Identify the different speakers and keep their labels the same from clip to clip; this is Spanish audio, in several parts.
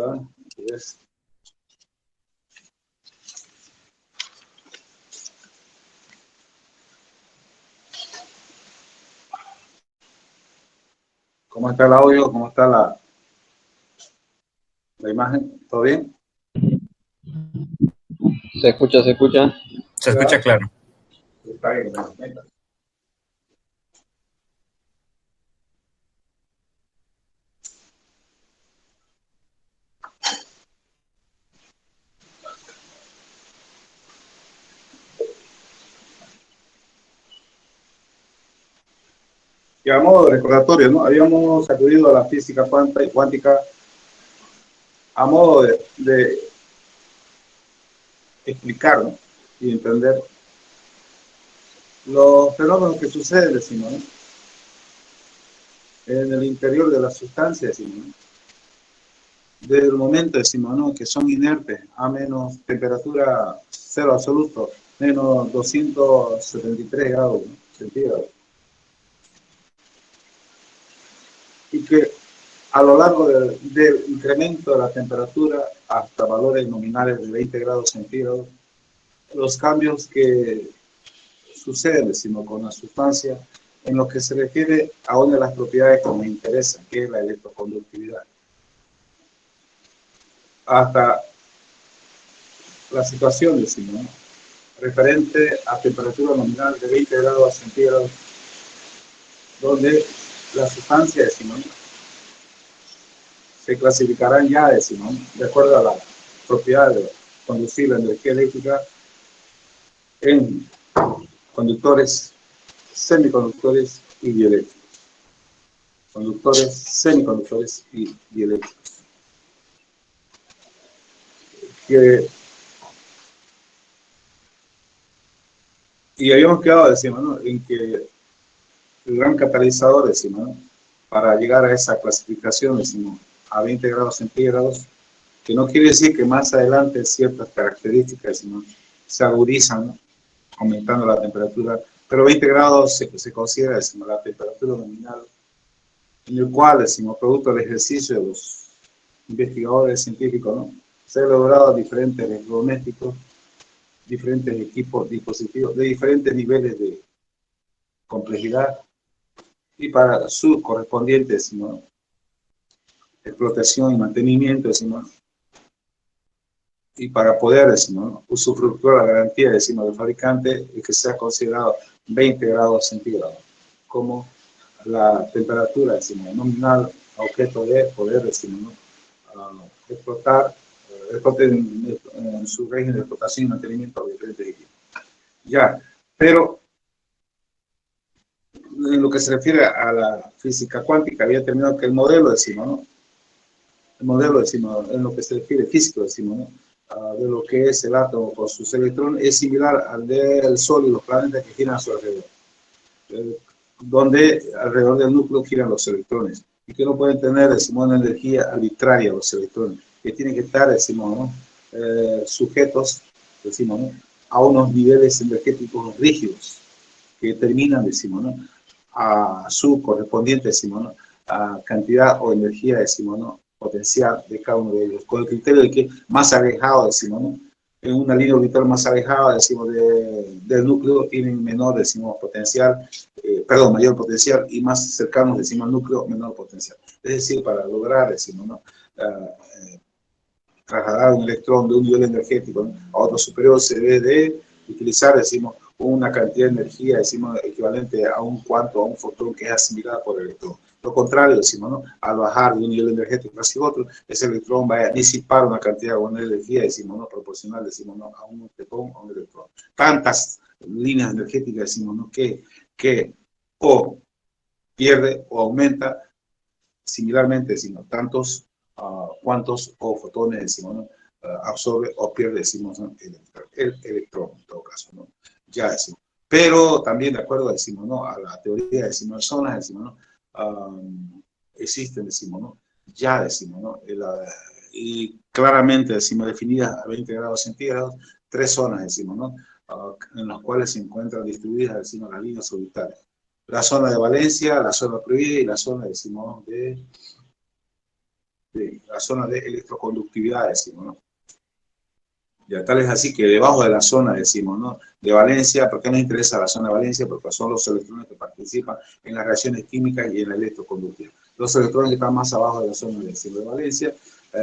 Speaker 1: ¿verdad? Es, ¿cómo está el audio? ¿Cómo está la imagen? ¿Todo bien?
Speaker 2: Se escucha, se escucha.
Speaker 3: Se escucha claro.
Speaker 1: Está bien. Y a modo de recordatorio, ¿no? Habíamos acudido a la física cuántica a modo de explicar, ¿no? Y entender los fenómenos que suceden, decimos, ¿no? En el interior de la sustancia, decimos, ¿no? Desde el momento, decimos, ¿no? Que son inertes a menos temperatura cero absoluto, menos 273 grados, ¿no? Centígrados. Y que a lo largo del incremento de la temperatura hasta valores nominales de 20 grados centígrados, los cambios que suceden, sino con la sustancia, en lo que se refiere a una de las propiedades que nos interesan, que es la electroconductividad. Hasta la situación, decimos, ¿no? Referente a temperatura nominal de 20 grados centígrados, donde la sustancia, decimos, ¿no? Se clasificarán ya, decimos, ¿no? De acuerdo a la propiedad de conducir la energía eléctrica en conductores, semiconductores y dieléctricos. Conductores, semiconductores y dieléctricos. Y habíamos quedado, decimos, ¿no? En que el gran catalizador, decimos, ¿no? Para llegar a esa clasificación, decimos, a 20 grados centígrados, que no quiere decir que más adelante ciertas características, decimos, se agudizan, ¿no? Aumentando la temperatura, pero 20 grados se considera, decimos, la temperatura nominal, en el cual, decimos, producto del ejercicio de los investigadores científicos, ¿no? Se han logrado diferentes electrodomésticos, diferentes equipos, dispositivos de diferentes niveles de complejidad y para su correspondiente, decimos, explotación y mantenimiento, decimos, y para poder, decimos, usufructuar la garantía, decimos, del fabricante, es que sea considerado 20 grados centígrados como la temperatura, decimos, nominal a objeto de poder, decimos, ¿no? Explotar en su régimen de explotación y mantenimiento de diferentes equipos. Ya, pero en lo que se refiere a la física cuántica, había terminado que el modelo, decimos, ¿no? El modelo, decimos, en lo que se refiere físico, decimos, ¿no? De lo que es el átomo con sus electrones, es similar al del Sol y los planetas que giran a su alrededor, donde alrededor del núcleo giran los electrones, y que no pueden tener, decimos, una energía arbitraria los electrones, que tienen que estar, decimos, ¿no? Sujetos, decimos, ¿no? A unos niveles energéticos rígidos, que determinan, decimos, ¿no? A su correspondiente, decimos, ¿no? A cantidad o energía, decimos, ¿no? Potencial de cada uno de ellos, con el criterio de que más alejado, decimos, ¿no? En una línea orbital más alejada, decimos, del núcleo, tienen menor, decimos, potencial, mayor potencial, y más cercanos, decimos, al núcleo, menor potencial. Es decir, para lograr, decimos, ¿no? Trasladar un electrón de un nivel energético, ¿no? A otro superior, se debe de utilizar, decimos, una cantidad de energía, decimos, equivalente a un cuanto, a un fotón que es asimilada por el electrón. Lo contrario, decimos, ¿no? Al bajar de un nivel energético hacia otro, ese electrón va a disipar una cantidad de energía, decimos, ¿no? Proporcional, decimos, ¿no? A un fotón, a un electrón. Tantas líneas energéticas, decimos, ¿no? Que o pierde o aumenta, similarmente, decimos, tantos cuantos o fotones, decimos, ¿no? Absorbe o pierde, decimos, ¿no? El electrón, en todo caso, ¿no? Ya decimos. Pero también, de acuerdo, decimos, ¿no? A la teoría, decimos, zonas, decimos, ¿no? Existen, decimos, ¿no? Ya decimos, ¿no? Y claramente, decimos, definidas a 20 grados centígrados, 3 zonas, decimos, ¿no? En las cuales se encuentran distribuidas, decimos, las líneas orbitales. La zona de Valencia, la zona prohibida y la zona, decimos, de la zona de electroconductividad, decimos, ¿no? Ya tal es así que debajo de la zona, decimos, ¿no? De valencia, ¿por qué nos interesa la zona de valencia? Porque son los electrones que participan en las reacciones químicas y en la electroconductividad. Los electrones que están más abajo de la zona de valencia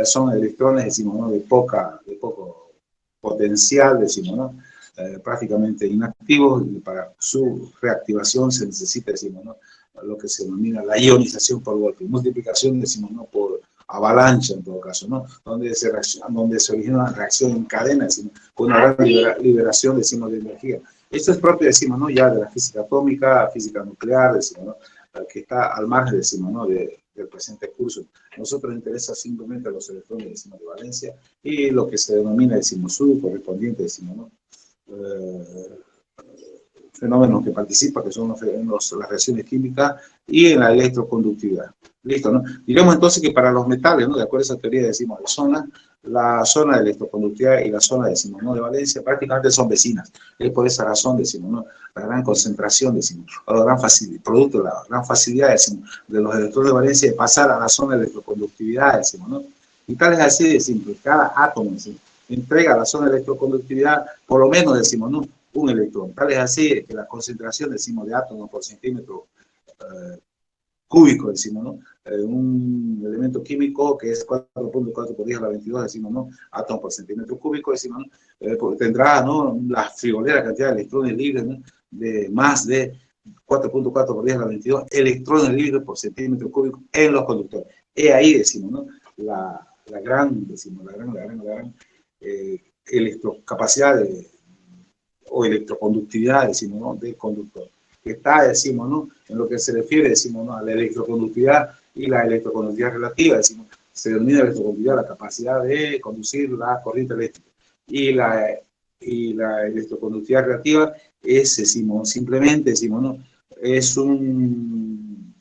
Speaker 1: son electrones, decimos, ¿no? de poco potencial, decimos, ¿no? Prácticamente inactivos, y para su reactivación se necesita, decimos, ¿no? Lo que se denomina la ionización por golpe, multiplicación, decimos, ¿no? Por avalancha en todo caso, ¿no? Donde se origina una reacción en cadena, decimos, con una gran liberación, decimos, de energía. Esto es propio, decimos, ¿no? Ya de la física atómica, física nuclear, decimos, ¿no? Que está al margen, decimos, ¿no? Del presente curso. A nosotros nos interesa simplemente los electrones, decimos, de valencia y lo que se denomina, decimos, su correspondiente, decimos, ¿no? Fenómenos que participan, que son las reacciones químicas y en la electroconductividad. Listo, ¿no? Diremos entonces que para los metales, ¿no? De acuerdo a esa teoría, decimos, la zona de electroconductividad y la zona, decimos, ¿no? De valencia prácticamente son vecinas. Es por esa razón, decimos, ¿no? La gran concentración, decimos, o la gran facilidad, producto de la gran facilidad, decimos, de los electrones de valencia de pasar a la zona de electroconductividad, decimos, ¿no? Y tal es así de simple, cada átomo, decimos, entrega a la zona de electroconductividad, por lo menos, decimos, ¿no? Un electrón. Tal es así que la concentración, decimos, de átomos por centímetro cúbico, decimos, ¿no? Un elemento químico que es 4.4 por 10 a la 22, decimos, ¿no? Átomos por centímetro cúbico, decimos, ¿no? Tendrá, ¿no? La friolera cantidad de electrones libres, ¿no? De más de 4.4 por 10 a la 22 electrones libres por centímetro cúbico en los conductores. Es ahí, decimos, ¿no? La gran, decimos, la gran electrocapacidad o electroconductividad, decimos, ¿no? Del conductor. Que está, decimos, ¿no? En lo que se refiere, decimos, ¿no? A la electroconductividad y la electroconductividad relativa, decimos, se denomina electroconductividad la capacidad de conducir la corriente eléctrica. Y la electroconductividad relativa es, decimos, simplemente, decimos, ¿no? Es un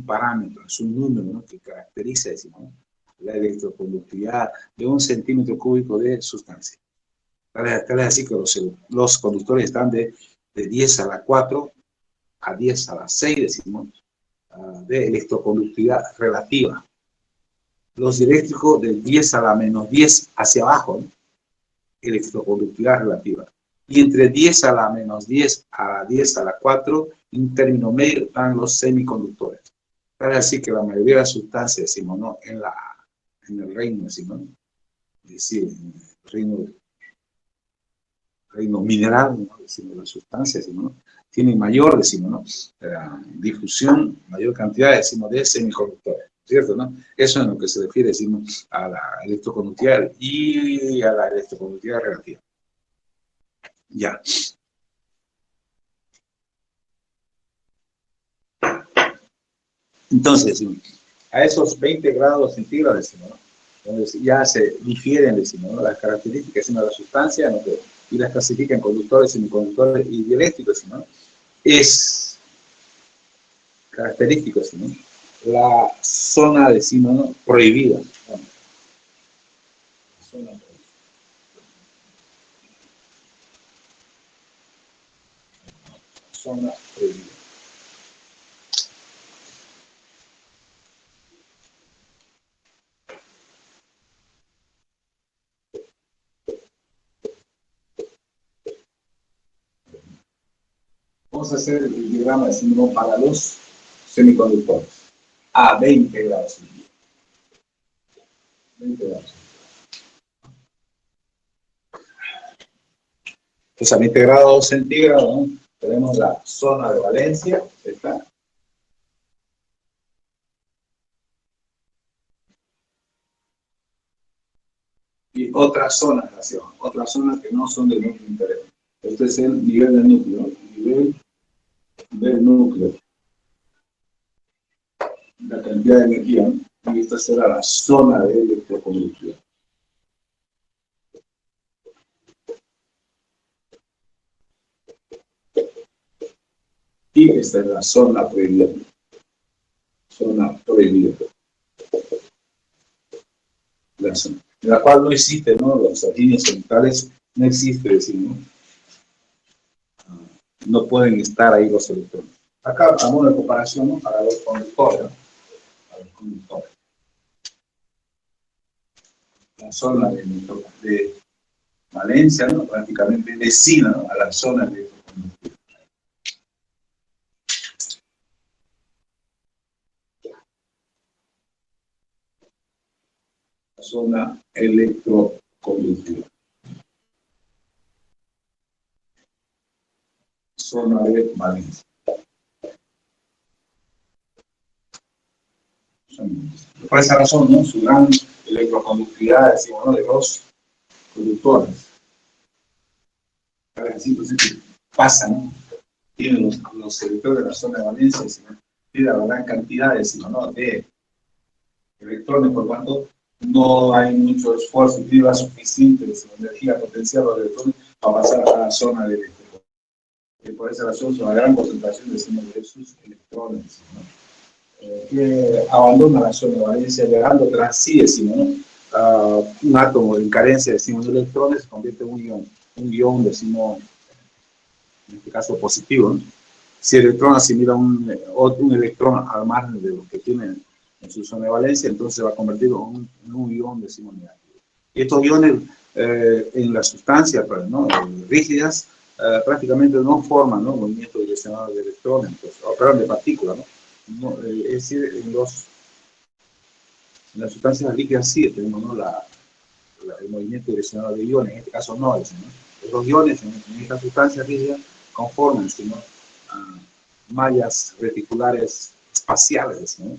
Speaker 1: parámetro, es un número, ¿no? Que caracteriza, decimos, ¿no? La electroconductividad de un centímetro cúbico de sustancia. Tal es así que los conductores están de 10 a la 4 a 10 a la 6, decimos, de electroconductividad relativa. Los dieléctricos de 10 a la menos 10 hacia abajo, ¿no? Electroconductividad relativa. Y entre 10 a la menos 10 a la 10 a la 4, en término medio, están los semiconductores. Tal es así que la mayoría de las sustancias, decimos, ¿no? En el reino, decimos, ¿no? Es decir, en el reino mineral, ¿no? Decimos, las sustancias, decimos, ¿no? Tienen mayor, decimos, ¿no? Difusión, mayor cantidad, decimos, de semiconductores, ¿cierto? ¿No? Eso es en lo que se refiere, decimos, a la electroconductividad y a la electroconductividad relativa. Ya. Entonces, decimos, a esos 20 grados centígrados, decimos, ¿no? Donde ya se difieren, decimos, ¿no? Las características, decimos, de la sustancia, ¿no? Y las clasifican en conductores, semiconductores y dieléctricos, ¿no? Es característico, ¿no? La zona, decimos, ¿no? Prohibida. Bueno, zona prohibida. Zona prohibida. Vamos a hacer el diagrama, decimos, para los semiconductores a 20 grados centígrados. 20 grados. Entonces, a 20 grados centígrados, ¿no? Tenemos la zona de valencia, ¿está? Y otras zonas hacia abajo, otras zonas que no son del núcleo interno. Este es el nivel del núcleo, nivel del núcleo. La cantidad de energía, y esta será la zona de electroconductividad. Y esta es la zona prohibida. Zona prohibida. La zona, en la cual no existe, ¿no? Las líneas centrales no existe, decimos, ¿no? No pueden estar ahí los electrones. Acá hagamos una comparación, ¿no? Para los conductores, ¿no? Para los conductores. la zona de Valencia, ¿no? Prácticamente vecina, ¿no? A la zona de la zona electroconductiva. Zona de Valencia. Por esa razón, ¿no? Su gran electroconductividad, decimos, ¿no? De los conductores. Así, entonces, pasa, ¿no? Tienen los electrones de la zona de Valencia, decimos, tiene la gran cantidad, decimos, ¿no? De electrones, por cuanto no hay mucho esfuerzo y la suficiente decimos, energía potencial de los electrones para pasar a la zona de electrones. Y por esa razón, es una gran concentración, decimos, de sus electrones, ¿no? Que abandona la zona de valencia, llegando tras sí, decimos, ¿no? Un átomo en carencia, decimos, de electrones, se convierte en un ion, decimos, en este caso positivo, ¿no? Si el electrón asimila un electrón al margen de lo que tiene en su zona de valencia, entonces se va a convertir en un ion, decimos, negativo. Y estos iones en la sustancia, pues, ¿no? Rígidas, prácticamente no forman, ¿no? Movimientos direccionados de electrones, pues, o perdón, de partículas, ¿no? No, es decir, en las sustancias líquidas sí tenemos, ¿no? El movimiento direccionado de iones, en este caso no, ¿no? Los iones en estas sustancias rígidas conforman, ¿no? Mallas reticulares espaciales, ¿no?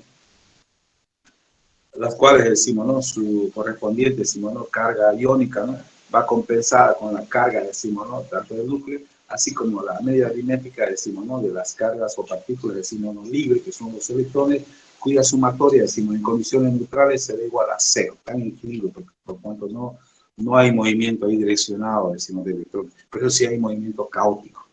Speaker 1: Las cuales, decimos, ¿no? Su correspondiente, decimos, ¿no? Carga iónica, ¿no? Va compensada con la carga, decimos, ¿no? Tanto del núcleo, así como la media aritmética, decimos, ¿no? De las cargas o partículas, decimos, ¿no? Libres, que son los electrones, cuya sumatoria, decimos, en condiciones neutrales será igual a cero, tan equilibrio, por tanto no hay movimiento ahí direccionado, decimos, de electrones, pero sí hay movimiento caótico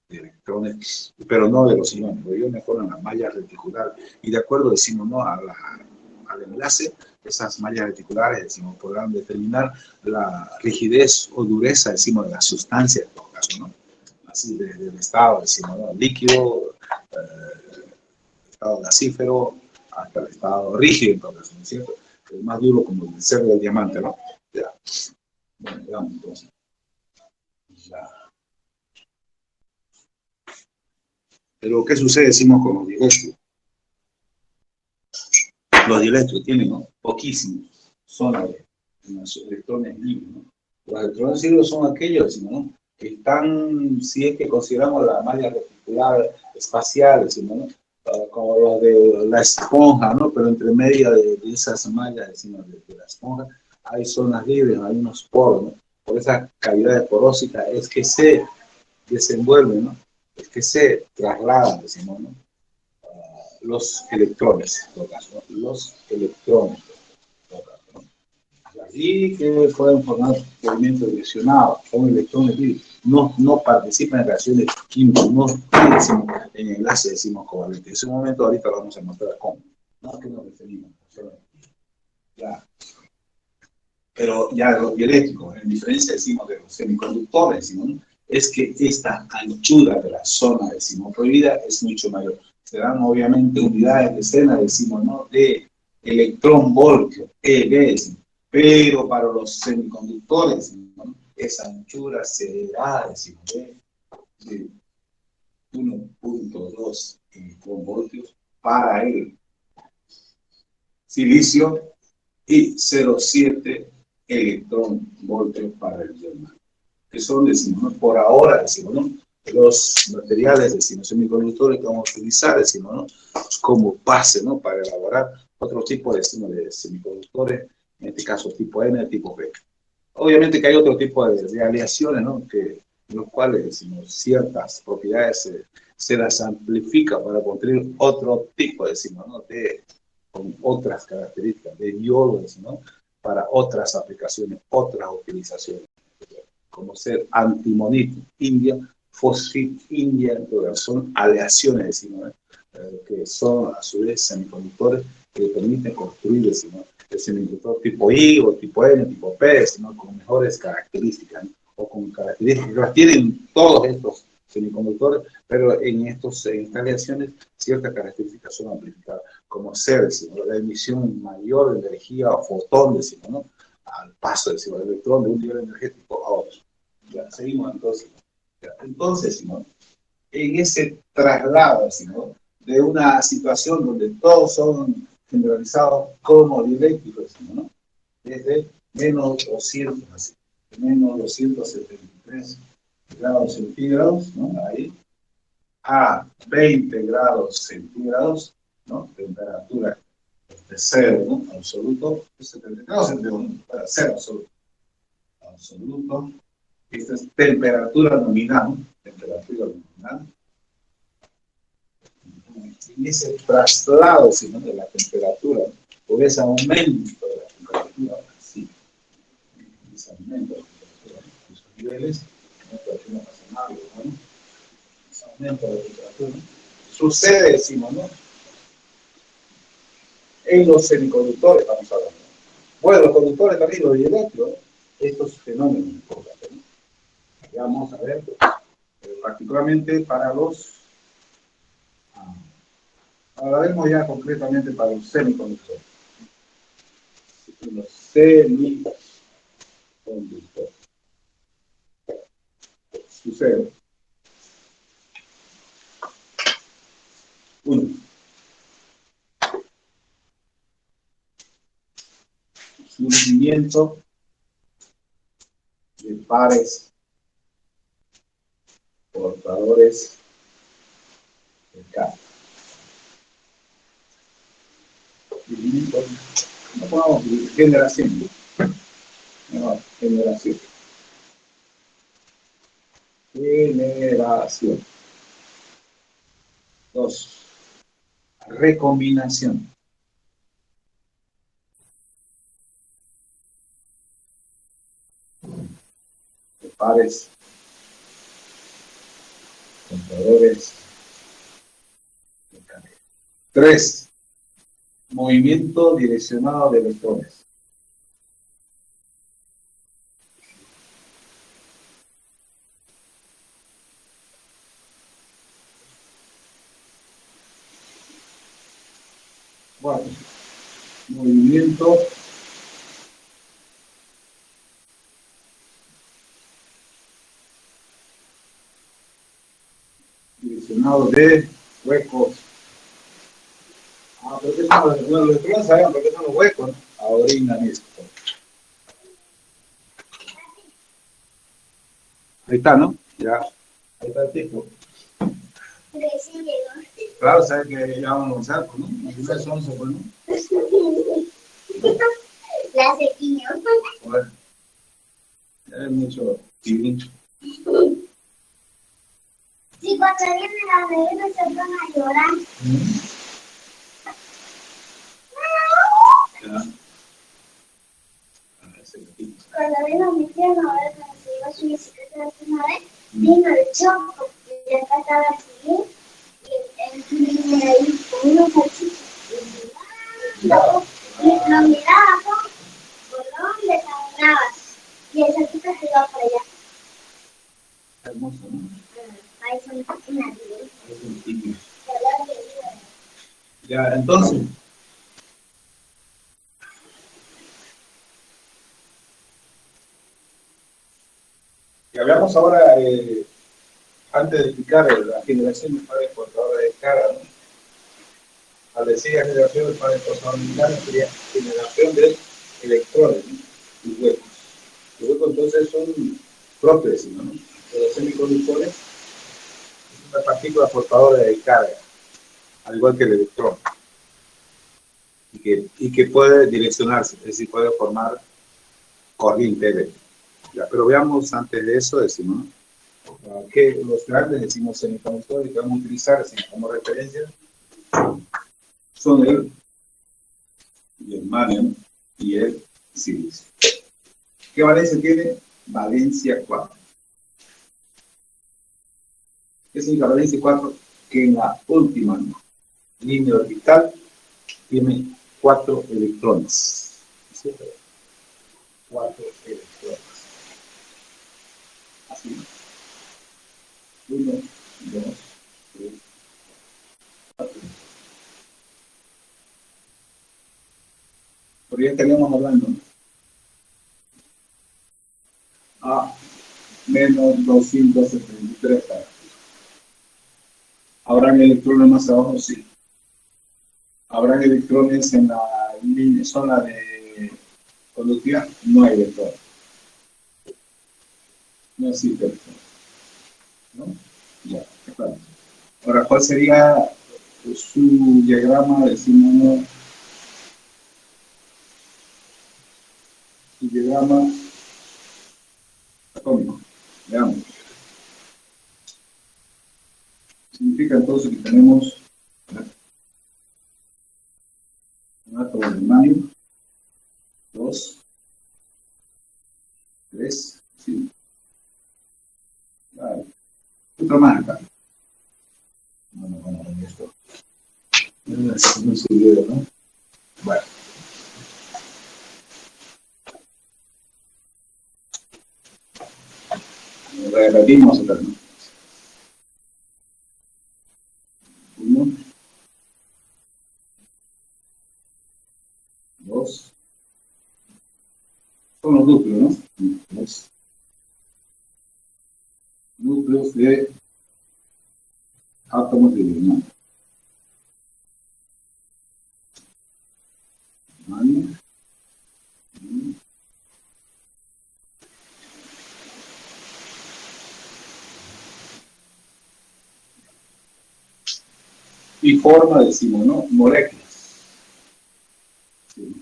Speaker 1: de electrones, pero no de los iones. Los iones forman la malla reticular y de acuerdo, decimos, ¿no? Al enlace, esas mallas reticulares, decimos, podrán determinar la rigidez o dureza, decimos, de la sustancia, en todo caso, ¿no? Así, del estado, decimos, ¿no? Líquido, estado gasífero, hasta el estado rígido, en todo caso, ¿no es cierto? El más duro como el cerro del diamante, ¿no? Ya. Bueno, veamos entonces. Ya. Pero, ¿qué sucede, decimos, con los dieléctricos? Los dieléctricos tienen, ¿no? Poquísimos zona de los electrones libres, ¿no? Los electrones libres son aquellos, decimos, ¿no? Que están, si es que consideramos la malla reticular espacial, decimos, ¿no? Como los de la esponja, ¿no? Pero entre medio de esas mallas, decimos, de la esponja, hay zonas libres, hay unos poros, ¿no? Por esa cavidad de porosidad es que se desenvuelven, ¿no? Es que se trasladan, decimos, ¿no? Los electrones, en todo caso, ¿no? Los electrones, en todo caso, ¿no? Allí que pueden formar movimientos direccionados, son electrones libres, no participan en reacciones químicas, no decimos, en enlace, decimos covalente. En ese momento ahorita vamos a mostrar cómo. No es que nos referimos. Ya. Pero ya los dieléctricos, en diferencia, decimos, de los semiconductores, decimos, ¿no? Es que esta anchura de la zona, decimos, prohibida es mucho mayor. Se dan obviamente unidades de escena, decimos, ¿no? De electrón-voltio, decimos. Pero para los semiconductores, ¿no? Esa anchura será, decimos, de 1.2 electronvoltios para el silicio y 0.7 electronvoltios para el diamante. Que son, decimos, ¿no? Por ahora, decimos, ¿no? Los materiales, decimos, semiconductores que vamos a utilizar, decimos, ¿no? Como base, ¿no? Para elaborar otro tipo, decimos, de semiconductores, en este caso tipo N, tipo P. Obviamente que hay otro tipo de aleaciones, ¿no? Que, en los cuales, decimos, ciertas propiedades se las amplifica para construir otro tipo, decimos, ¿no? Con otras características de diodo, decimos, ¿no? Para otras aplicaciones, otras utilizaciones, como ser antimonito india, fosfit india, entonces son aleaciones, decimos, que son a su vez semiconductores que permiten construir, decimos, el semiconductor tipo I o tipo N, tipo P, decimos, con mejores características, ¿no? O con características que las tienen todos estos semiconductores, pero en estas aleaciones ciertas características son amplificadas, como ser, decimos, la emisión mayor de energía o fotón, decimos, ¿no? al paso, decimos, del electrón de un nivel energético a otro. Ya, seguimos entonces. Ya, entonces, ¿no? En ese traslado, decimos, de una situación donde todos son generalizados como dieléctricos, decimos, ¿no? Desde menos 200, así, menos 273 grados centígrados, ¿no? Ahí, a 20 grados centígrados, ¿no? Temperatura de cero, ¿no? Absoluto, 70 grados centígrados, ¿no? Para cero absoluto. Absoluto. Esta es temperatura nominal, ¿no? Temperatura nominal. En ese traslado, sino de la temperatura, por ese aumento de la temperatura, sí, ese aumento de la temperatura, ¿no? Esos niveles, ¿no? ¿No? Ese aumento de la temperatura, ¿no? Sucede, decimos, ¿no? En los semiconductores, vamos a ver. Bueno, los conductores también, los dieléctricos, estos fenómenos importantes, ¿no? Ya vamos a ver, particularmente para los, hablaremos ya concretamente para los semiconductores. Los semiconductores. Sucede. Uno. Surgimiento de pares portadores de carga. No pongamos generación. No, generación. Generación. Dos. Recombinación. De pares portadores de carga. Tres. Movimiento direccionado de electrones. Cuatro. Movimiento direccionado de huecos. ¿Por qué son los electrones? ¿Saben por qué son los huecos? Ahora esto. Ahí está, ¿no? Ya. Ahí está el tipo. Claro, sabes que ya vamos a usar, ¿no? Al final son 11, pues, ¿no?
Speaker 2: La sequía.
Speaker 1: Bueno, ya es mucho tirín.
Speaker 2: Si cuando viene la bebé se van a llorar.
Speaker 1: Ya.
Speaker 2: Cuando vino mi tía, a ver cuando se llevó su bicicleta la última vez, vino el choco y acá estaba así y él ahí con unos salchichos. Y lo miraba por dónde caminaba y el salchicho se iba para allá.
Speaker 1: Hermoso, ¿no?
Speaker 2: Ahí son unas
Speaker 1: ya, entonces. Y hablamos ahora, antes de explicar la generación de pares portadores de carga, ¿no? Al decir la generación de pares portadores de carga, sería generación de electrones, ¿no? Y huecos. Los huecos entonces son propios, ¿no? De los semiconductores, es una partícula portadora de carga, al igual que el electrón, y que puede direccionarse, es decir, puede formar corriente eléctrica. Ya, pero veamos antes de eso, decimos, ¿no? Que los grandes, decimos, semiconductores que vamos a utilizar como referencia son el germanio y el silicio. ¿Qué valencia tiene? Valencia 4. ¿Qué significa valencia 4? Que en la última línea orbital tiene 4 electrones. ¿Sí? 4 electrones. Así. 1, 2, 3, 4. Por ya estaríamos hablando, ¿no? a menos 273. ¿Habrán electrones más abajo? Sí. ¿Habrán electrones en la zona de conductividad? No hay electrones. No existe electrones. ¿No? Ya, claro. Ahora, ¿cuál sería su diagrama? Decimos, su diagrama atómico. Veamos. Significa entonces que tenemos un átomo de uranio, 2, 3, 5. Vale. Otro más acá. Bueno, esto. No se olvida, ¿no? Bueno. Repetimos otra vez. 1, 2. Son los núcleos, ¿no? Los núcleos de átomos de uranio. Y forma, decimos, ¿no? Moléculas. Sí.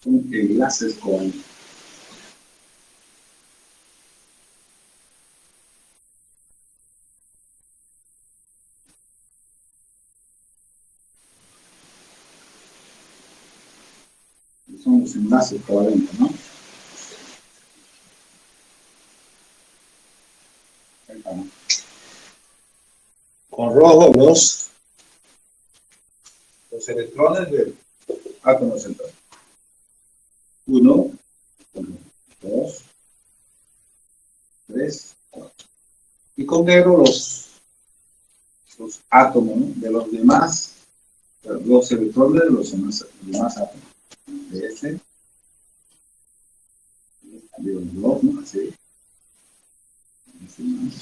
Speaker 1: Son enlaces con son los enlaces covalentes, ¿no? Ahí está, ¿no? Con rojo los electrones del átomo central. 1, 2, 3, 4. Y con negro los átomos, ¿no? De los demás, los electrones de los demás átomos. De este, de los dos, ¿no? Así. Este más.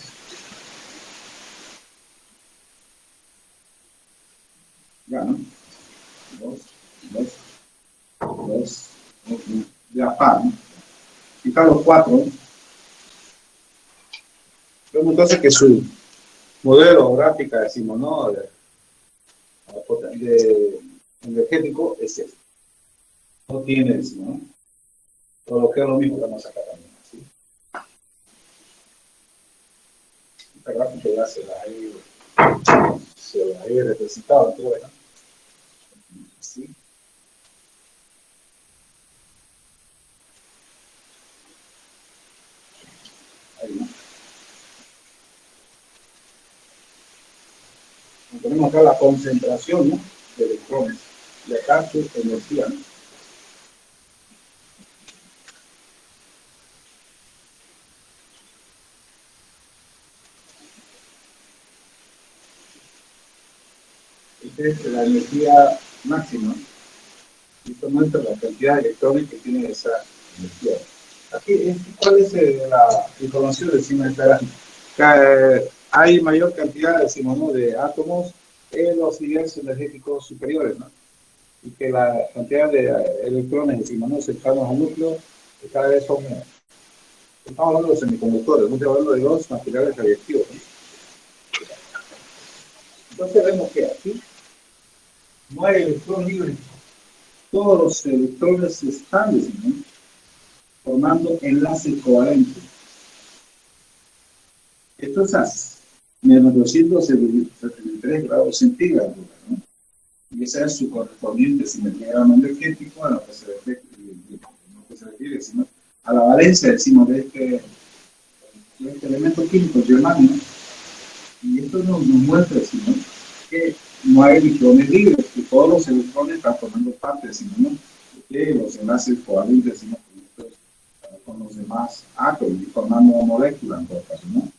Speaker 1: Ya, ¿no? 2, 2, 2, 1. Ya, par, ¿no? Y están los 4. Vemos entonces que su modelo gráfica, decimos, ¿no? De energético es este. No tiene, decimos, ¿no? Todo lo que es lo mismo que vamos a sacar también, ¿sí? Esta gráfica ya se la he representado en todo, ¿no? Así. Ahí, ¿no? Tenemos acá la concentración, ¿no? De electrones. Y acá su energía, ¿no? Esta es la energía máxima. Y esto muestra la cantidad de electrones que tiene esa energía. Aquí, ¿cuál es la información de encima de esta gráfica? Hay mayor cantidad, decimos, ¿no? De átomos en los niveles energéticos superiores, ¿no? Y que la cantidad de electrones, decimos, ¿no? Cercanos al núcleo, que cada vez son menos. Estamos hablando de semiconductores, no estamos hablando de los materiales radiactivos, ¿no? Entonces vemos que aquí no hay electrón libre. Todos los electrones están, decimos, formando enlaces covalentes. Esto es a menos 273 grados centígrados, ¿no? Y esa es su correspondiente diagrama energético a lo que se refiere, decimos, a la valencia, decimos, de este elemento químico, germanio. Y esto nos muestra, decimos, que no hay electrones libres, que todos los electrones están formando parte, decimos, ¿no? De los enlaces covalentes, decimos, con los demás átomos y formando moléculas en todo caso, ¿no?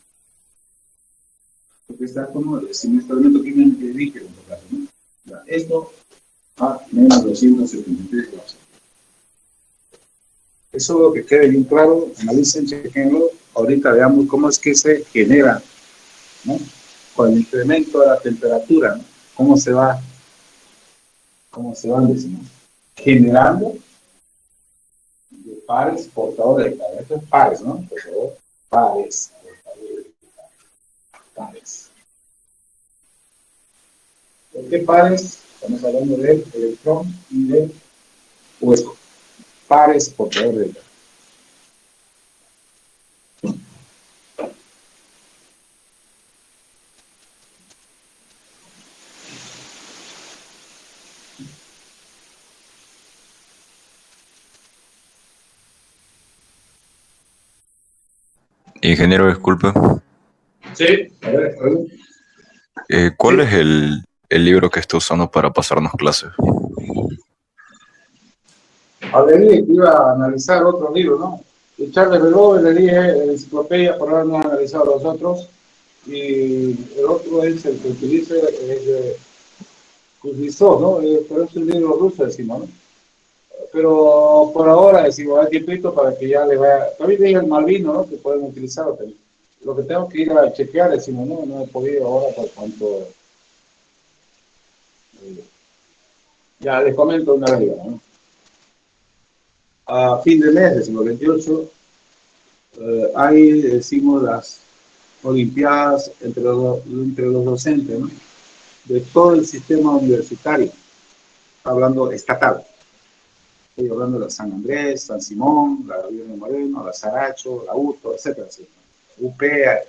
Speaker 1: Porque está como sin este elemento químico que dije en todo caso, ¿no? Ya, esto a menos 273 grados. Eso que quede bien claro, analicen, chequenlo. Ahorita veamos cómo es que se genera, ¿no? Con el incremento de la temperatura, ¿no? Cómo se van generando de pares portadores de carga. Estos pares, ¿no? Por favor, pares portadores de carga. Pares. ¿Por qué pares? Estamos hablando del electrón y del hueco. Pares portadores de carga.
Speaker 3: Ingeniero, disculpe.
Speaker 1: Sí, a ver.
Speaker 3: ¿Cuál
Speaker 1: Sí.
Speaker 3: es el libro que está usando para pasarnos clases?
Speaker 1: Hablé que iba a analizar otro libro, ¿no? De Charles Berlove, le dije enciclopedia, por ahora no he analizado los otros. Y el otro es el que utiliza, es de Kuznetsov, ¿no? Pero es un libro ruso, decimos, ¿no? Pero por ahora decimos, hay tiempito para que ya le vaya. También dije el Malvino, ¿no? Que pueden utilizarlo también. Lo que tengo que ir a chequear, decimos, no he podido ahora por cuanto. Ya les comento una vez, ¿no? A fin de mes, decimos 28, hay, decimos, las Olimpiadas entre los docentes, ¿no? De todo el sistema universitario, hablando estatal. Estoy hablando de la San Andrés, San Simón, la Gabriel Moreno, la Saracho, la UTO, etcétera, etcétera. UPEA,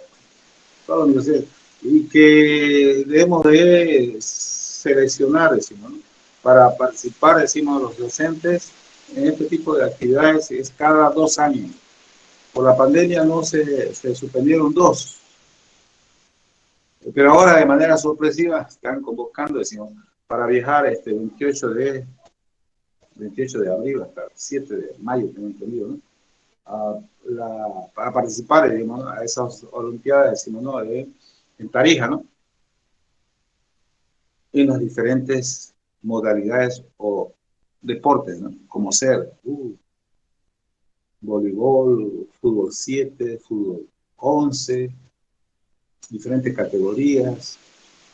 Speaker 1: todas las universidades. Y que debemos de seleccionar, decimos, ¿no? Para participar, decimos, los docentes en este tipo de actividades es cada 2 años. Por la pandemia no se suspendieron 2. Pero ahora de manera sorpresiva están convocando, decimos, para viajar 28 de abril hasta el 7 de mayo, tengo entendido, ¿no? A participar, digamos, a esas Olimpiadas, decimos, ¿no? En Tarija, ¿no? En las diferentes modalidades o deportes, ¿no? Como ser voleibol, fútbol 7, fútbol 11, diferentes categorías,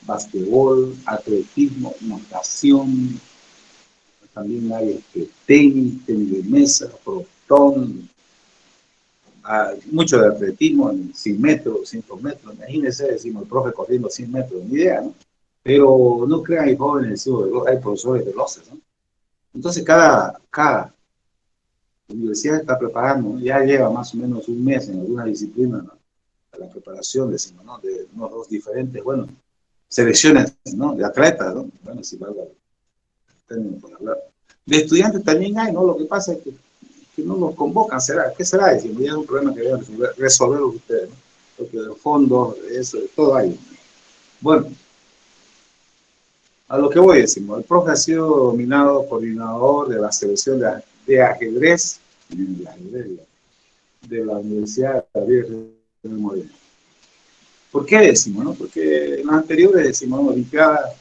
Speaker 1: basquetbol, atletismo, natación, también hay tenis de mesa, protón, mucho de atletismo en 100 metros, 200 metros. Imagínense, decimos, el profe corriendo 100 metros, ni idea, ¿no? Pero no crean, hay jóvenes, hay profesores veloces, ¿no? Entonces, cada universidad está preparando, ¿no? Ya lleva más o menos un mes en alguna disciplina, ¿no? La preparación, decimos, ¿no? De unos diferentes, bueno, selecciones, ¿no? De atletas, ¿no? Bueno, si valga término por hablar. De estudiantes también hay, ¿no? Lo que pasa es que no los convocan, ¿será? ¿Qué será? Decimos, ya es un problema que deben resolver ustedes, ¿no? Porque de fondos, eso, todo hay. Bueno, a lo que voy, decimos, el profe ha sido nominado coordinador de la selección de ajedrez, de la Universidad de Gabriel Moreno. ¿Por qué decimos, no? Porque en las anteriores, decimos, Olimpiadas,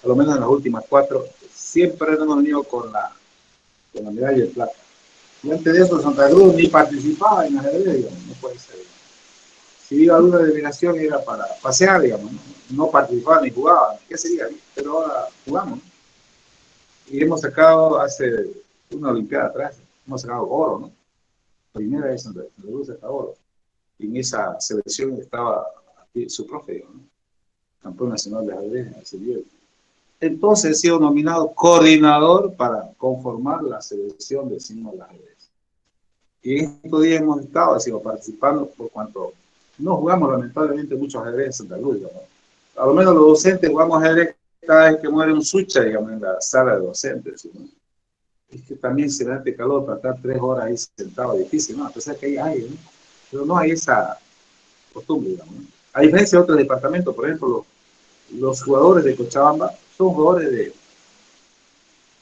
Speaker 1: a lo menos en las últimas 4, siempre hemos venido con la medalla de plata. Y antes de eso, Santa Cruz ni participaba en ajedrez, digamos, no puede ser. Si iba a una delegación era para pasear, digamos, no participaba ni jugaba, ¿qué sería? Pero ahora jugamos, ¿no? Y hemos sacado hace una Olimpiada atrás, hemos sacado oro, ¿no? Primera vez Santa Cruz saca oro. Y en esa selección estaba aquí su profe, ¿no? Campeón nacional de ajedrez, ese día. Entonces he sido nominado coordinador para conformar la selección de signos de ajedrez. Y en estos días hemos estado, decimos, participando por cuanto no jugamos lamentablemente mucho ajedrez en Santa Cruz, digamos. A lo menos los docentes jugamos ajedrez cada vez que muere un sucha, digamos, en la sala de docentes, ¿no? Es que también se da este calor para estar 3 horas ahí sentado, difícil, ¿no? A pesar que hay aire, ¿no? Pero no hay esa costumbre, digamos, ¿no? A diferencia de otros departamentos, por ejemplo, los jugadores de Cochabamba son jugadores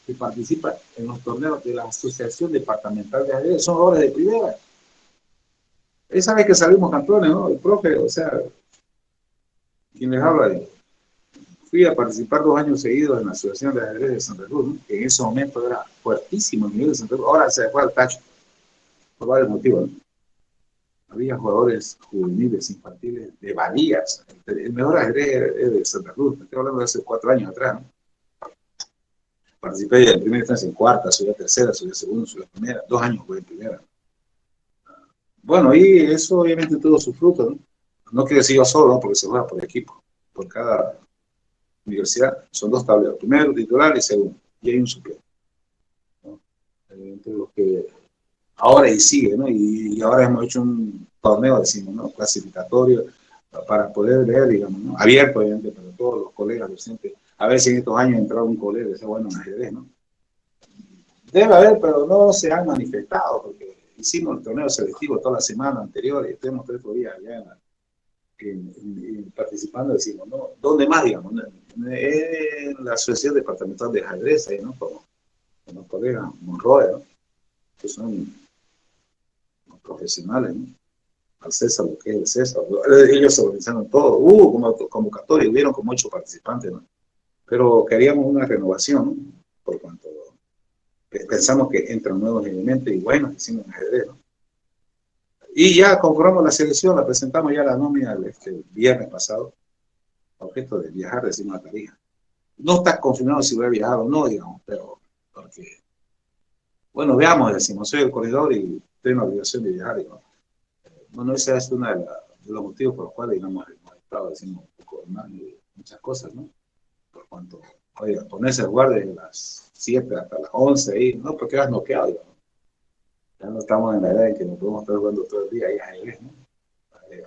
Speaker 1: que participan en los torneos de la Asociación Departamental de Ajedrez, son jugadores de primera. Esa vez que salimos campeones, ¿no? El profe, o sea, quien les habla, fui a participar 2 años seguidos en la Asociación de Ajedrez de Santa Cruz, ¿no? Que en ese momento era fuertísimo el nivel de Santa Cruz, ahora se fue al tacho. por varios motivos, ¿no? Había jugadores juveniles, infantiles, de Valías. El mejor ajedrez es de Santa Cruz. Estoy hablando de hace 4 años atrás, ¿no? Participé en primera instancia en cuarta, subí a tercera, subí a segunda, subí a primera. 2 años jugué en primera. Bueno, y eso obviamente tuvo su fruto, ¿no? No quiere decir yo solo, ¿no? Porque se juega por equipo. Por cada universidad son 2 tableros. Primero, titular y segundo. Y hay un suplente, ¿no? Entre los que ahora y sigue, ¿no? Y ahora hemos hecho un torneo, decimos, ¿no? Clasificatorio para poder leer, digamos, ¿no? Abierto, obviamente, para todos los colegas docentes. A ver si en estos años ha entrado un colega que sea bueno en ajedrez, ¿no? Debe haber, pero no se han manifestado, porque hicimos el torneo selectivo toda la semana anterior y estuvimos 3 días allá participando, decimos, ¿no? ¿Dónde más, digamos? En la Asociación Departamental de Ajedrez, ahí, ¿no? Con los colegas Monroe, ¿no? Que son profesionales, ¿no? Al César, lo que es el César. Ellos se organizaron todo. Hubo como convocatoria, hubieron como 8 participantes, ¿no? Pero queríamos una renovación, ¿no? Por cuanto pensamos que entran nuevos elementos y bueno, hicimos un ajedrez, ¿no? Y ya conformamos la selección, la presentamos ya la nómina el viernes pasado, a objeto de viajar, decimos a Tarija. No está confirmado si voy a viajar o no, digamos, pero porque, bueno, veamos, decimos, soy el corredor y tengo la obligación de viajar, digamos. Bueno, ese es uno de los motivos por los cuales, digamos, hemos estado haciendo un poco más de muchas cosas, ¿no? Por cuanto, oiga, ponerse a jugar desde las 7 hasta las 11 ahí, no, porque vas noqueado, digamos. Ya no estamos en la edad en que nos podemos estar jugando todo el día ahí ajedrez, ¿no?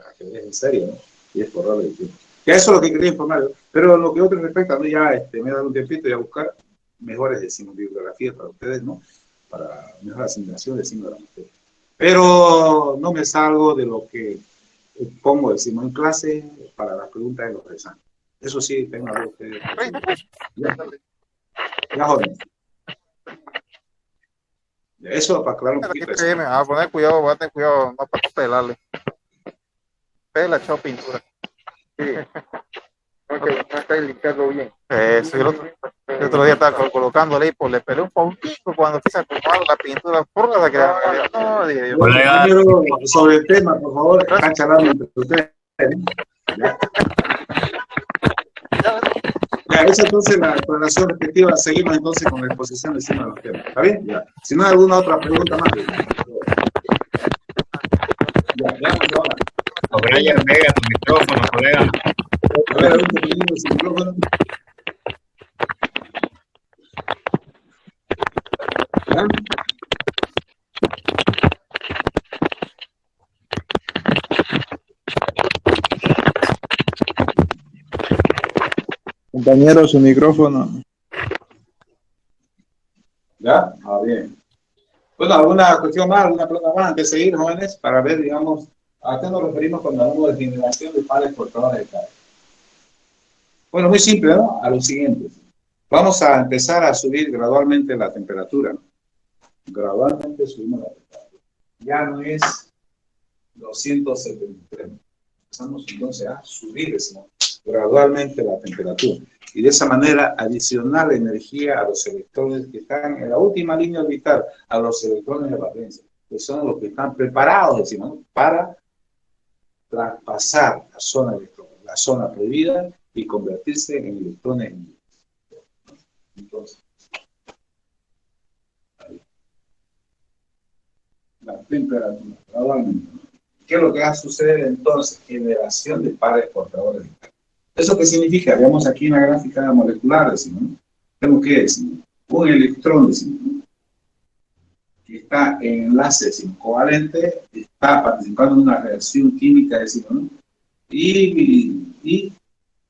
Speaker 1: Ajedrez en serio, ¿no? Y es por hora de tiempo. Ya eso es lo que quería informar. Pero lo que otro respecta, ¿no? Ya me he dado un tiempito y a buscar mejores, decimos, bibliografías para ustedes, ¿no? Para mejor asimilación, decimos, de la materia. Pero no me salgo de lo que pongo, decimos, en clase para las preguntas de los exámenes. Eso sí, tengo algo que... Ya, joven. Eso para aclarar un poquito.
Speaker 4: Me voy a poner cuidado, voy a tener cuidado, no para pelarle. Pela, echó pintura. Sí. No, que no está limpiarlo bien. Sí, el otro día estaba colocándole y pues le pelé un poquito cuando quise acomodar la pintura. Por la que no, dije
Speaker 1: yo. Sobre el tema, por favor, están charlando entre ustedes. Ya, esa entonces la declaración respectiva. Seguimos entonces con la exposición encima de los temas. ¿Está bien? Ya. Si no hay alguna otra pregunta más. Ya, ahora.
Speaker 5: Brian Vega, tu micrófono, colega.
Speaker 1: A ver, un poquito su micrófono. ¿Ya?
Speaker 6: Compañero, su micrófono.
Speaker 1: ¿Ya? Bien. Bueno, ¿alguna cuestión más, alguna pregunta más antes de seguir, jóvenes? Para ver, digamos, ¿a qué nos referimos cuando hablamos de generación de pares portadores de carga? Bueno, muy simple, ¿no? A lo siguiente. Vamos a empezar a subir gradualmente la temperatura, ¿no? Gradualmente subimos la temperatura. Ya no es 273. Empezamos entonces a subir, decimos, gradualmente la temperatura. Y de esa manera adicionar energía a los electrones que están en la última línea orbital, a los electrones de valencia, que son los que están preparados, decimos, ¿no? Para traspasar la zona prohibida y convertirse en electrones libres. Entonces, ahí. La temperatura, gradualmente. ¿Qué es lo que va a suceder entonces? Generación de pares portadores de carga. ¿Eso qué significa? Veamos aquí en la gráfica molecular, decimos, ¿no? Tenemos que decir, un electrón, decimos, ¿no? Que está en enlace, decimos, covalente, está participando en una reacción química, decimos, ¿no? Y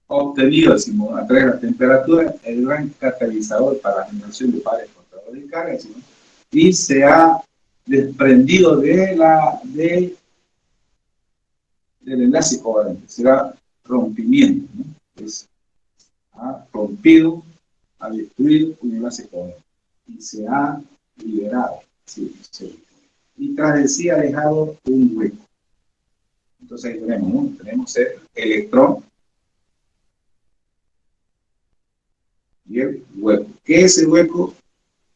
Speaker 1: obtenido, decimos, a través de la temperatura, el gran catalizador para la generación de pares portadores de carga, decimos, y se ha desprendido del enlace covalente, será rompimiento, ¿no? Ha rompido, ha destruido un enlace covalente y se ha liberado, sí. Y tras de sí ha dejado un hueco. Entonces ahí tenemos, ¿no? Tenemos el electrón y el hueco. ¿Qué es el hueco?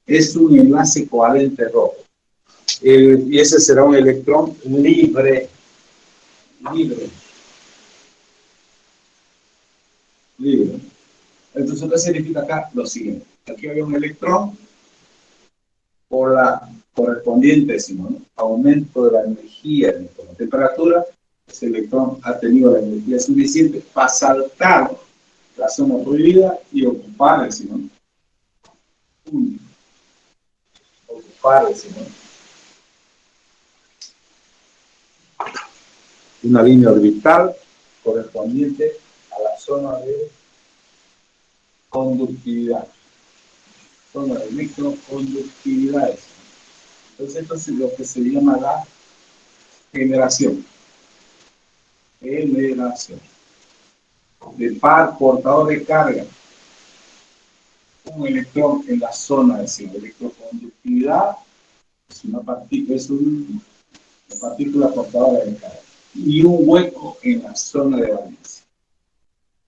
Speaker 1: Es un enlace covalente rojo. Y ese será un electrón libre. Libre. Entonces, ¿qué significa acá? Lo siguiente. Aquí había un electrón por la correspondiente, decimos, ¿no? Aumento de la energía con la temperatura. Ese electrón ha tenido la energía suficiente para saltar la zona prohibida y ocupar, decimos, ¿no? Ocupar, decimos, ¿no? Una línea orbital correspondiente a la zona de conductividad, zona de microconductividad. Entonces, esto es lo que se llama la generación de par portador de carga. Un electrón en la zona de electroconductividad es una partícula portadora de carga y un hueco en la zona de valencia.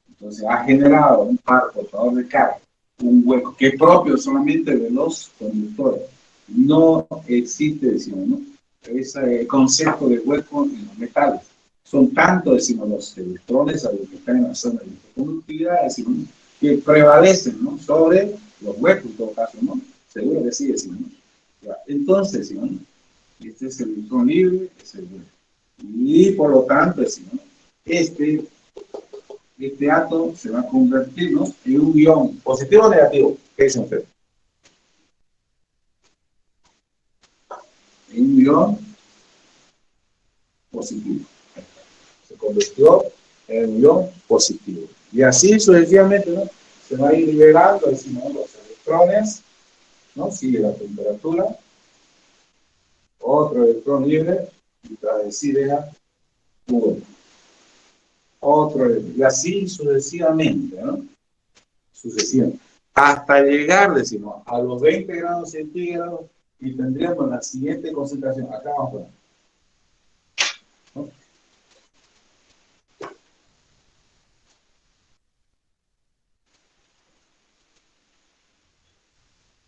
Speaker 1: Entonces ha generado un par portador de carga, un hueco que es propio solamente de los conductores. No existe, decimos, ¿no? Ese concepto de hueco en los metales. Son tanto, decimos, los electrones a los que están en la zona de conductividad, decimos, ¿no? Que prevalecen, ¿no? Sobre los huecos, en todo caso, ¿no? Seguro que sí, decimos, ¿no? Entonces, decimos, ¿no? Este es el electrón libre, es el hueco. Y por lo tanto, decimos, ¿no? Este átomo se va a convertir, ¿no? En un ion positivo o negativo. ¿Qué dicen ustedes? En un ion positivo. Se convirtió en un ion positivo. Y así sucesivamente, ¿no? Se va a ir liberando, decimos, ¿no? Los electrones, ¿no? Sigue la temperatura. Otro electrón libre, y tras de sí deja uno. Otro, y así sucesivamente, ¿no? Sucesivamente. Hasta llegar, decimos, a los 20 grados centígrados y tendríamos la siguiente concentración. Acá vamos a poner. ¿No?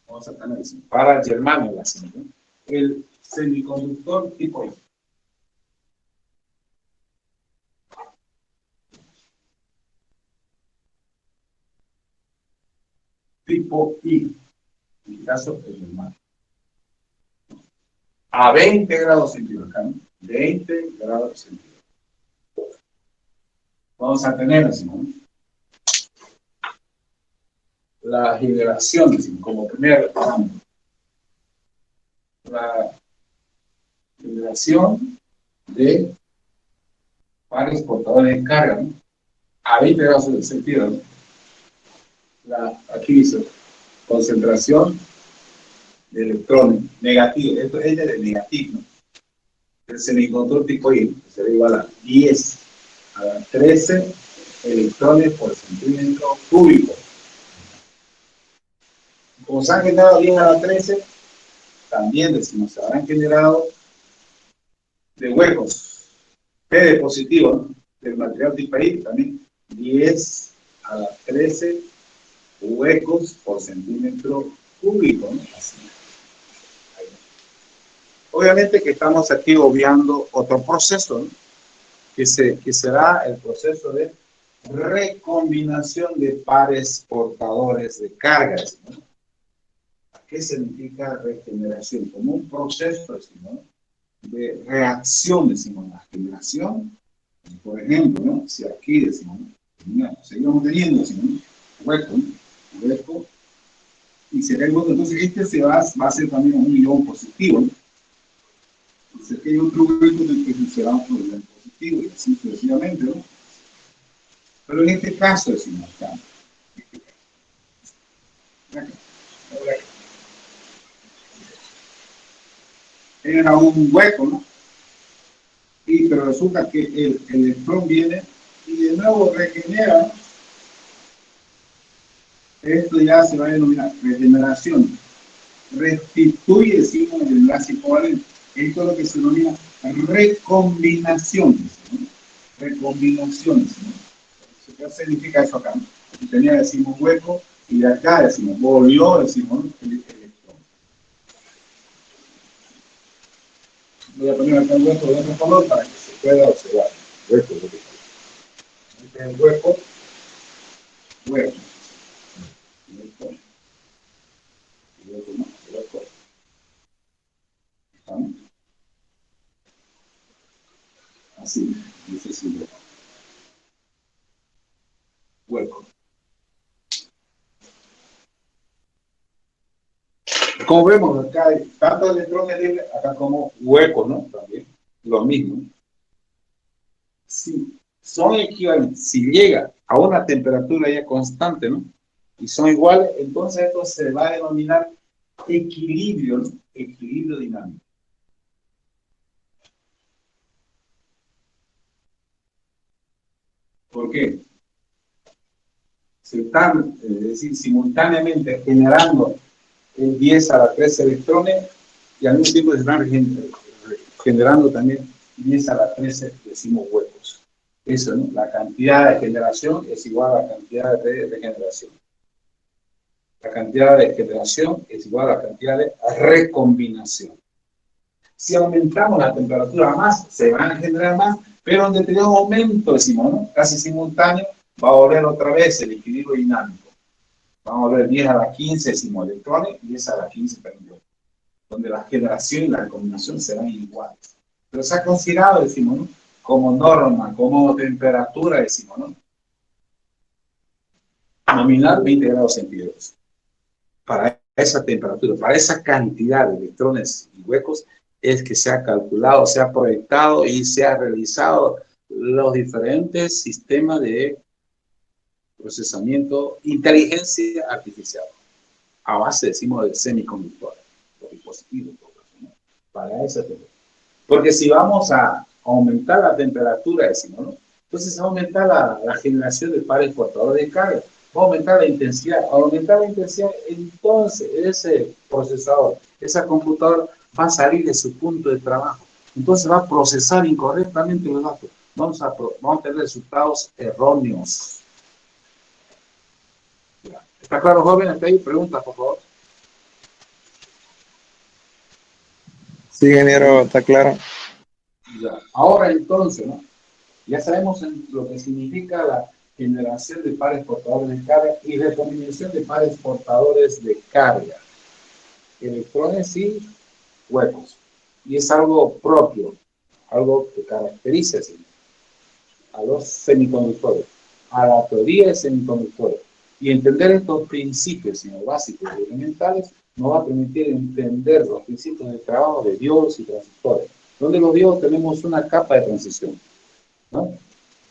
Speaker 1: Vamos a tener, para el germanio, ¿no? El semiconductor tipo I. Tipo I, en el caso el germanio. A 20 grados centígrados, ¿no? 20 grados centígrados. Vamos a tener, decimos, ¿no? La generación, decimos, como primer parámetro. La generación de pares portadores de carga, ¿no? A 20 grados centígrados, ¿no? Aquí dice concentración de electrones negativos. Esto es de negativo, ¿no? El semiconductor tipo I será igual a 10 a la 13 electrones por centímetro cúbico. Como se han generado 10 a la 13, también decimos, se habrán generado de huecos P de positivo, ¿no? Del material tipo I, también 10 a la 13 huecos por centímetro cúbico, ¿no? Así. Obviamente que estamos aquí obviando otro proceso, ¿no? que será el proceso de recombinación de pares portadores de cargas, ¿no? ¿Qué significa regeneración? Como un proceso, decimos, de reacción, decimos, la generación. Por ejemplo, ¿no? Si aquí decimos, ¿no? Seguimos teniendo, decimos, ¿no? Hueco, y será el hueco. Entonces este se va a hacer también un ion positivo, ¿no? Entonces aquí hay otro hueco en el que será un ion positivo, y así sucesivamente, ¿no? Pero en este caso decimos, acá, era un hueco, ¿no? Pero resulta que el electrón viene y de nuevo regenera, ¿no? Esto ya se va a denominar regeneración. Restituye, decimos, el enlace covalente. Esto es lo que se denomina recombinación, ¿no? Recombinación, ¿no? ¿Qué significa eso acá? Tenía, decimos, hueco, y de acá, decimos, volvió, decimos, ¿no? El electrón. Voy a poner acá un hueco de otro color para que se pueda observar. Hueco de otro color. Este es el hueco. Hueco. Hueco. Y otro más. Hueco. ¿Estamos? Así. Ese es el hueco. Hueco. Como vemos, acá hay tantos electrones libres, acá como huecos, ¿no? También, lo mismo. Si son equivalentes, si llega a una temperatura ya constante, ¿no? Y son iguales, entonces esto se va a denominar equilibrio, ¿no? Equilibrio dinámico. ¿Por qué? Se están, es decir, simultáneamente generando el 10 a la 13 electrones y al mismo tiempo se están generando también 10 a la 13, decimos, huecos. Eso, ¿no? La cantidad de generación es igual a la cantidad de regeneración. La cantidad de generación es igual a la cantidad de recombinación. Si aumentamos la temperatura más, se van a generar más, pero en determinado momento, decimos, ¿no? Casi simultáneo, va a volver otra vez el equilibrio dinámico. Vamos a ver 10 a la 15, decimos electrones, 10 a la 15 también, donde la generación y la recombinación serán iguales. Pero se ha considerado, decimos, ¿no? Como norma, como temperatura, decimos, ¿no? Nominal 20 grados centígrados. Para esa temperatura, para esa cantidad de electrones y huecos, es que se ha calculado, se ha proyectado y se ha realizado los diferentes sistemas de procesamiento, inteligencia artificial, a base, decimos, de semiconductores, los dispositivos, ¿no? Para esa temperatura. Porque si vamos a aumentar la temperatura, decimos, ¿no? Entonces va a aumentar la generación de pares portadores de carga, va a aumentar la intensidad. Al aumentar la intensidad, entonces ese procesador, esa computadora va a salir de su punto de trabajo. Entonces va a procesar incorrectamente los datos. Vamos a tener resultados erróneos. ¿Está claro, jóvenes? ¿Está ahí? Preguntas, por favor.
Speaker 6: Sí, ingeniero, está claro.
Speaker 1: Ya. Ahora entonces, ¿no? Ya sabemos lo que significa la generación de pares portadores de carga y recombinación de pares portadores de carga. Electrones y huecos. Y es algo propio, algo que caracteriza a los semiconductores, a la teoría de semiconductores. Y entender estos principios básicos y elementales nos va a permitir entender los principios de trabajo de diodos y transistores. Donde los diodos tenemos una capa de transición, ¿no?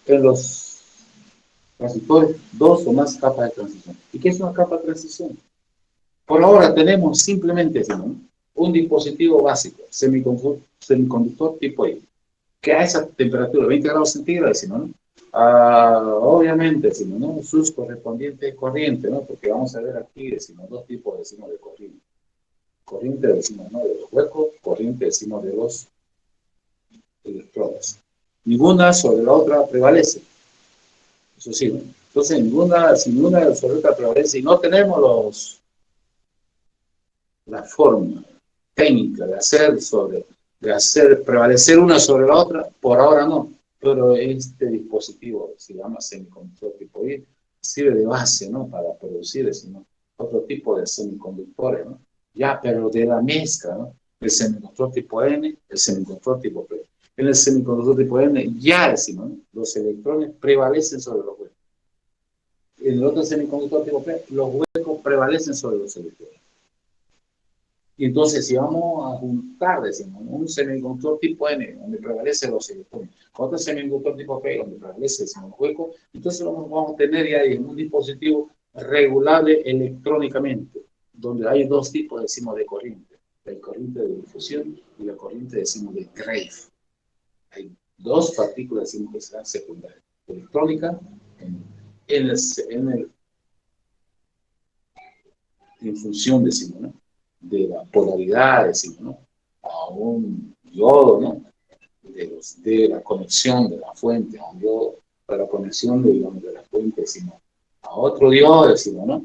Speaker 1: En los transistores, 2 o más capas de transición. ¿Y qué es una capa de transición? Por ahora tenemos simplemente, ¿no?, un dispositivo básico, semiconductor tipo I, que a esa temperatura, 20 grados centígrados, decimos, ¿no? Obviamente, decimos, ¿no?, sus correspondientes corrientes, ¿no? Porque vamos a ver aquí, decimos, dos tipos, decimos, de corriente. Corriente, decimos, ¿no?, de los huecos, corriente, decimos, de los electrones. Ninguna sobre la otra prevalece. Eso sí, ¿no? Entonces, si ninguna sobre la otra prevalece y no tenemos la forma técnica de hacer prevalecer una sobre la otra, por ahora no. Pero este dispositivo, se llama semiconductor tipo I, sirve de base, ¿no?, para producir, ¿no?, otro tipo de semiconductores, ¿no? Ya, pero de la mezcla, ¿no?, el semiconductor tipo N, el semiconductor tipo P. En el semiconductor tipo N ya decimos, ¿no?, los electrones prevalecen sobre los huecos. En el otro semiconductor tipo P, los huecos prevalecen sobre los electrones. Y entonces, si vamos a juntar, decimos, un semiconductor tipo N, donde prevalecen los electrones, con otro semiconductor tipo P, donde prevalece, decimos, los huecos, entonces vamos a tener ya un dispositivo regulable electrónicamente, donde hay dos tipos, decimos, de corriente. La corriente de difusión y la corriente, decimos, de Gray. Hay dos partículas, decimos, que serán secundarias. Electrónica en función, decimos, ¿no?, de la polaridad, decimos, ¿no?, a un diodo, ¿no?, de la conexión de la fuente a un diodo, de la conexión de la fuente, decimos, a otro diodo, decimos, ¿no?,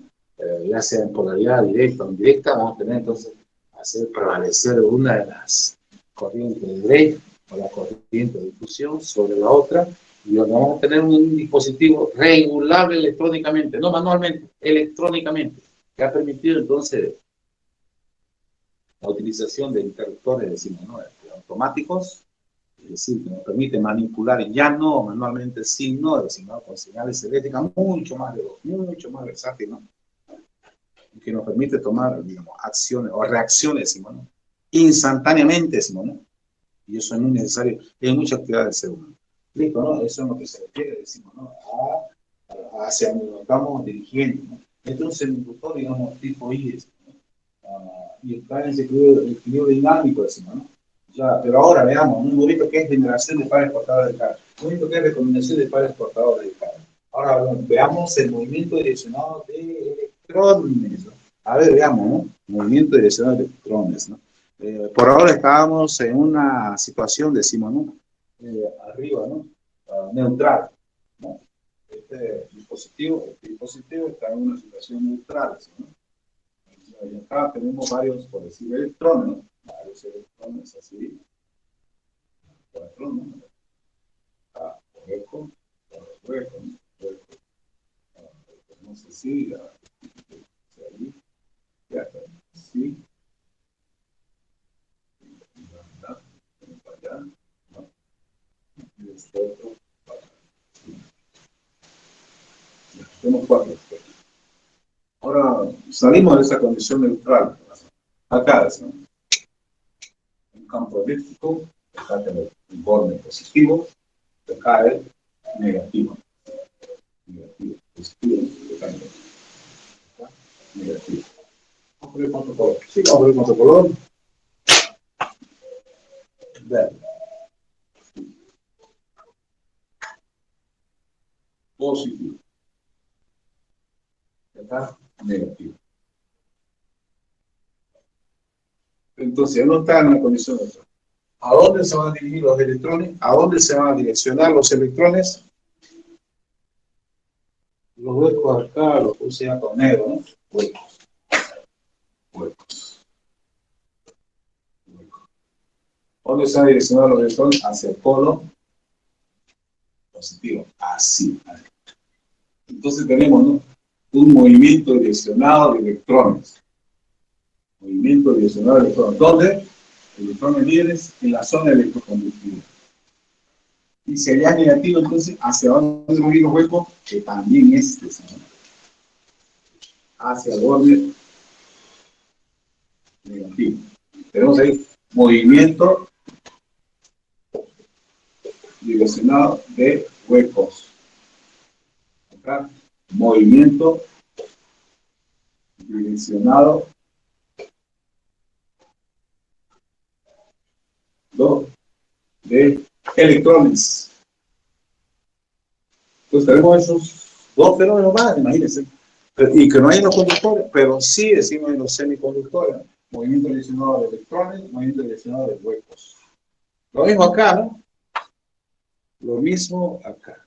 Speaker 1: ya sea en polaridad directa o indirecta, vamos a tener entonces hacer prevalecer una de las corriente de Drake o la corriente de difusión sobre la otra, y vamos a tener un dispositivo regulable electrónicamente, no manualmente, electrónicamente, que ha permitido entonces la utilización de interruptores, decimos, ¿no? Automáticos, es decir, que nos permite manipular ya no manualmente, sino con señales eléctricas mucho más versátil, ¿no? Que nos permite tomar, digamos, acciones o reacciones, decimos, ¿no? Instantáneamente, decimos, ¿no? Y eso es muy necesario en muchas actividades del ser humano. Listo, ¿no? Eso es lo que se refiere, decimos, ¿no? Hacia donde nos estamos dirigiendo, ¿no? Entonces, un inductor, digamos, tipo I, y está en ese equilibrio dinámico, decimos, ¿no? Ya, pero ahora veamos, un movimiento que es generación de pares portadores de carga, un movimiento que es recombinación de pares portadores de carga. Ahora veamos el movimiento direccionado de electrones, ¿no? A ver, veamos, ¿no? Movimiento direccionado de electrones, ¿no? Por ahora estábamos en una situación, decimos, ¿no? Arriba, ¿no? Neutral, ¿no? Este dispositivo está en una situación neutral, ¿no? Y acá tenemos varios, por decir, electrones, ¿no? Varios electrones así, electrones, ¿no? Hueco, no sé si, ahí, ya está, sí, para allá, ¿no? Y este otro para sí. Ya, tenemos 4 aspectos. Ahora salimos de esa condición neutral. Acá es, ¿no? Un campo eléctrico, acá tenemos un borde positivo, acá es negativo. Negativo, positivo, acá, negativo. Vamos a ver cuánto color. Sí, vamos a ver cuánto color. Verde. Positivo. Acá, negativo. Entonces, ya no está en la condición neutral. ¿A dónde se van a dirigir los electrones? ¿A dónde se van a direccionar los electrones? Los huecos acá los puse ya con negro, ¿no? Huecos. ¿Dónde se van a direccionar los electrones? Hacia el polo positivo. Así. Entonces tenemos, ¿no? Un movimiento direccionado de electrones. Movimiento direccionado de electrones. ¿Dónde? Electrones libres en la zona electroconductiva. Y si allá es negativo, entonces, ¿hacia dónde van a ir los huecos? Que también es de esa zona. Hacia el borde negativo. Tenemos ahí movimiento direccionado de huecos. Acá, movimiento direccionado de electrones. Pues tenemos esos dos fenómenos más, imagínense. Y que no hay en los conductores, pero sí decimos en los semiconductores, ¿no? Movimiento direccionado de electrones, movimiento direccionado de huecos. Lo mismo acá, ¿no? Lo mismo acá.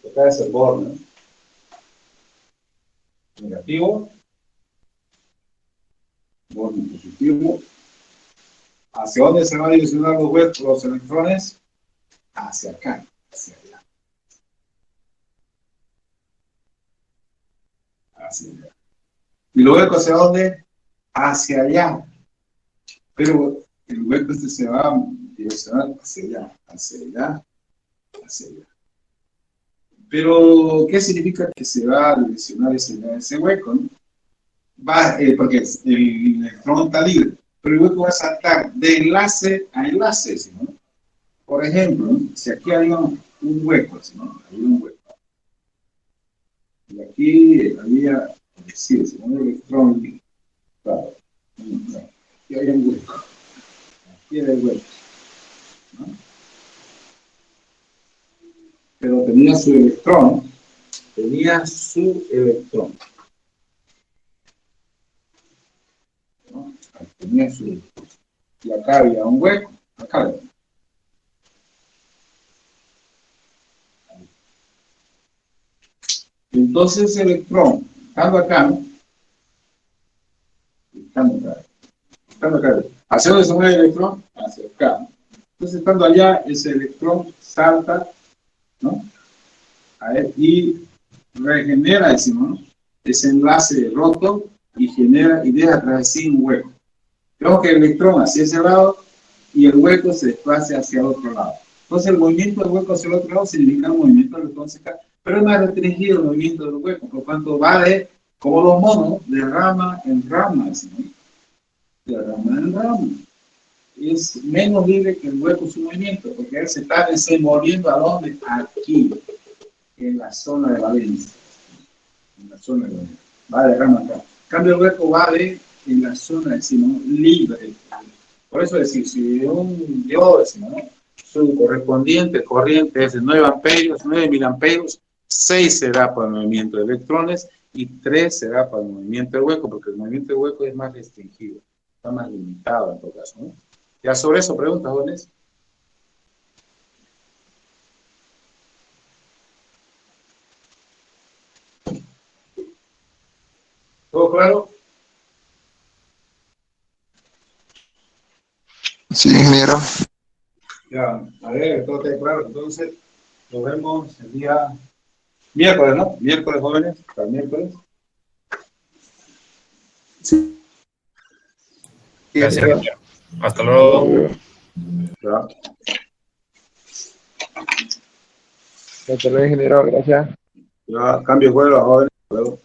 Speaker 1: Acá es el borde, ¿no? Negativo, borde positivo. ¿Hacia dónde se van a direccionar los huecos, los electrones? Hacia acá, hacia allá. Hacia allá. ¿Y los huecos hacia dónde? Hacia allá. Pero el hueco este se va a direccionar hacia allá, hacia allá, hacia allá. Pero, ¿qué significa que se va a direccionar ese hueco, ¿no? Porque el electrón está libre, pero el hueco va a saltar de enlace a enlace, ¿no? Por ejemplo, ¿no? Si aquí hay un hueco, ¿no? Hay un hueco. Y aquí había, decir, si un electrón libre. Claro. Aquí hay un hueco. Aquí hay hueco, ¿no? Pero tenía su electrón. ¿No? Tenía su electrón. Y acá había un hueco. Acá había. Entonces el electrón, estando acá, ¿no? Estando acá. Estando acá. ¿Hacia dónde se mueve el electrón? Hacia acá. Entonces, estando allá, ese electrón salta, ¿no? A ver, y regenera, decimos, ¿no? Ese enlace roto y genera y deja atrás de sí un hueco. Vemos que el electrón hacia ese lado y el hueco se desplaza hacia el otro lado. Entonces, el movimiento del hueco hacia el otro lado significa un movimiento del electrón cerca, pero es más restringido el movimiento del hueco, por lo tanto, va de, como los monos, de rama en rama, decimos, ¿no? De rama en rama. Es menos libre que el hueco su movimiento, porque él se está desenvolviendo ¿a dónde? Aquí, en la zona de valencia. En la zona de valencia. Va de rama acá. En cambio, el hueco va de, en la zona, decimos, libre. Por eso decir, si un diodo, decimos, ¿no? Su correspondiente corriente es de 9 amperios, 9.000 amperios, 6 será para el movimiento de electrones y 3 será para el movimiento del hueco, porque el movimiento del hueco es más restringido, está más limitado en todo caso, ¿no? Ya sobre eso, preguntas, jóvenes. ¿Todo claro?
Speaker 6: Sí, ingeniero.
Speaker 1: Ya, a ver, todo está claro. Entonces, nos vemos el día miércoles, ¿no? Miércoles, jóvenes, hasta el miércoles.
Speaker 5: Gracias, ingeniero. Hasta luego.
Speaker 1: Ya.
Speaker 6: Hasta luego, ingeniero. Gracias.
Speaker 1: Ya, cambio de vuelo, jóvenes. Hasta luego.